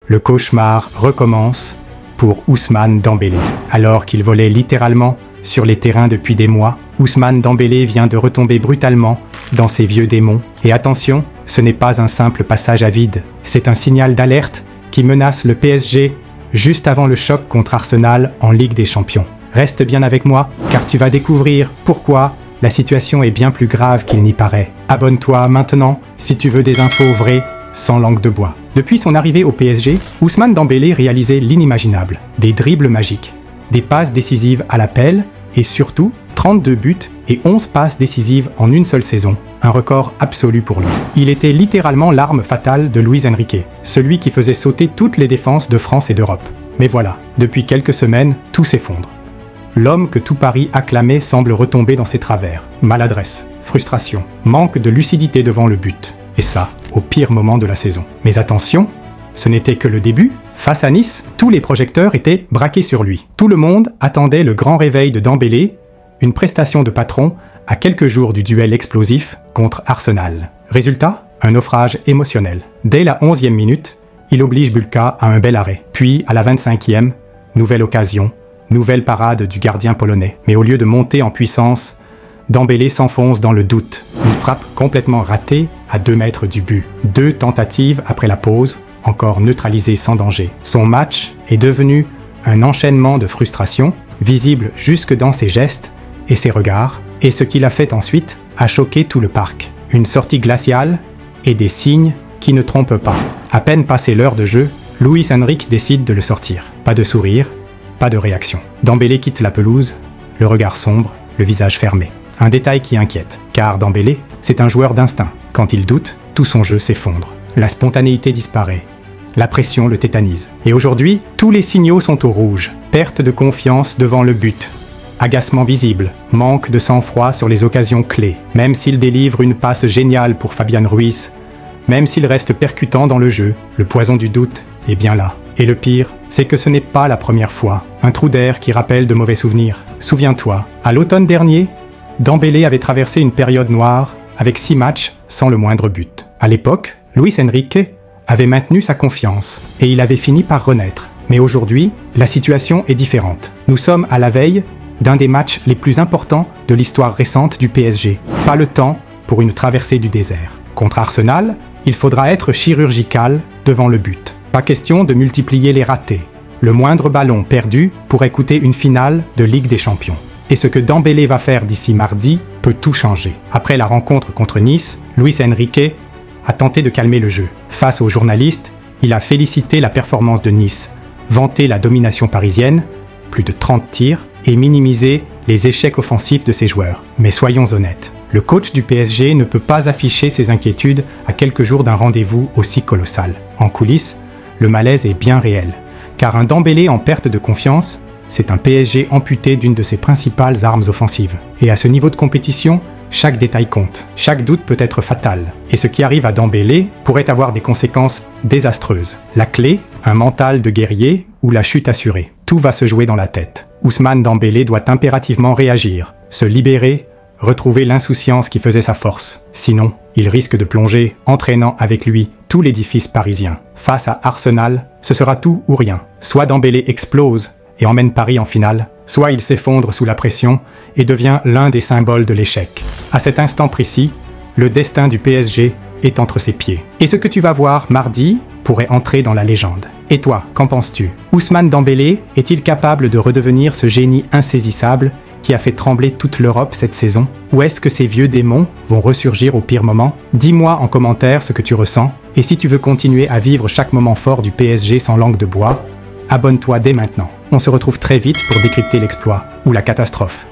Le cauchemar recommence pour Ousmane Dembélé. Alors qu'il volait littéralement sur les terrains depuis des mois, Ousmane Dembélé vient de retomber brutalement dans ses vieux démons. Et attention, ce n'est pas un simple passage à vide, c'est un signal d'alerte qui menace le PSG juste avant le choc contre Arsenal en Ligue des Champions. Reste bien avec moi, car tu vas découvrir pourquoi la situation est bien plus grave qu'il n'y paraît. Abonne-toi maintenant si tu veux des infos vraies, sans langue de bois. Depuis son arrivée au PSG, Ousmane Dembélé réalisait l'inimaginable. Des dribbles magiques, des passes décisives à l'appel et surtout 32 buts et 11 passes décisives en une seule saison. Un record absolu pour lui. Il était littéralement l'arme fatale de Luis Enrique, celui qui faisait sauter toutes les défenses de France et d'Europe. Mais voilà, depuis quelques semaines, tout s'effondre. L'homme que tout Paris acclamait semble retomber dans ses travers. Maladresse, frustration, manque de lucidité devant le but. Et ça, au pire moment de la saison. Mais attention, ce n'était que le début. Face à Nice, tous les projecteurs étaient braqués sur lui. Tout le monde attendait le grand réveil de Dembélé, une prestation de patron à quelques jours du duel explosif contre Arsenal. Résultat, un naufrage émotionnel. Dès la 11e minute, il oblige Bulka à un bel arrêt. Puis, à la 25e, nouvelle occasion, nouvelle parade du gardien polonais. Mais au lieu de monter en puissance, Dembélé s'enfonce dans le doute. Une frappe complètement ratée à 2 mètres du but. 2 tentatives après la pause, encore neutralisées sans danger. Son match est devenu un enchaînement de frustrations, visible jusque dans ses gestes et ses regards, et ce qu'il a fait ensuite a choqué tout le parc. Une sortie glaciale et des signes qui ne trompent pas. À peine passé l'heure de jeu, Luis Enrique décide de le sortir. Pas de sourire, pas de réaction. Dembélé quitte la pelouse, le regard sombre, le visage fermé. Un détail qui inquiète, car Dembélé, c'est un joueur d'instinct. Quand il doute, tout son jeu s'effondre. La spontanéité disparaît. La pression le tétanise. Et aujourd'hui, tous les signaux sont au rouge. Perte de confiance devant le but. Agacement visible, manque de sang-froid sur les occasions clés. Même s'il délivre une passe géniale pour Fabian Ruiz, même s'il reste percutant dans le jeu, le poison du doute est bien là. Et le pire, c'est que ce n'est pas la première fois. Un trou d'air qui rappelle de mauvais souvenirs. Souviens-toi, à l'automne dernier, Dembélé avait traversé une période noire avec 6 matchs sans le moindre but. À l'époque, Luis Enrique avait maintenu sa confiance et il avait fini par renaître. Mais aujourd'hui, la situation est différente. Nous sommes à la veille d'un des matchs les plus importants de l'histoire récente du PSG. Pas le temps pour une traversée du désert. Contre Arsenal, il faudra être chirurgical devant le but. Pas question de multiplier les ratés. Le moindre ballon perdu pourrait coûter une finale de Ligue des Champions. Et ce que Dembélé va faire d'ici mardi peut tout changer. Après la rencontre contre Nice, Luis Enrique a tenté de calmer le jeu. Face aux journalistes, il a félicité la performance de Nice, vanté la domination parisienne, plus de 30 tirs, et minimisé les échecs offensifs de ses joueurs. Mais soyons honnêtes, le coach du PSG ne peut pas afficher ses inquiétudes à quelques jours d'un rendez-vous aussi colossal. En coulisses, le malaise est bien réel, car un Dembélé en perte de confiance, c'est un PSG amputé d'une de ses principales armes offensives. Et à ce niveau de compétition, chaque détail compte. Chaque doute peut être fatal. Et ce qui arrive à Dembélé pourrait avoir des conséquences désastreuses. La clé, un mental de guerrier ou la chute assurée. Tout va se jouer dans la tête. Ousmane Dembélé doit impérativement réagir, se libérer, retrouver l'insouciance qui faisait sa force. Sinon, il risque de plonger, entraînant avec lui tout l'édifice parisien. Face à Arsenal, ce sera tout ou rien. Soit Dembélé explose et emmène Paris en finale, soit il s'effondre sous la pression et devient l'un des symboles de l'échec. À cet instant précis, le destin du PSG est entre ses pieds. Et ce que tu vas voir mardi pourrait entrer dans la légende. Et toi, qu'en penses-tu? Ousmane Dembélé est-il capable de redevenir ce génie insaisissable qui a fait trembler toute l'Europe cette saison? Ou est-ce que ces vieux démons vont ressurgir au pire moment? Dis-moi en commentaire ce que tu ressens. Et si tu veux continuer à vivre chaque moment fort du PSG sans langue de bois, abonne-toi dès maintenant. On se retrouve très vite pour décrypter l'exploit ou la catastrophe.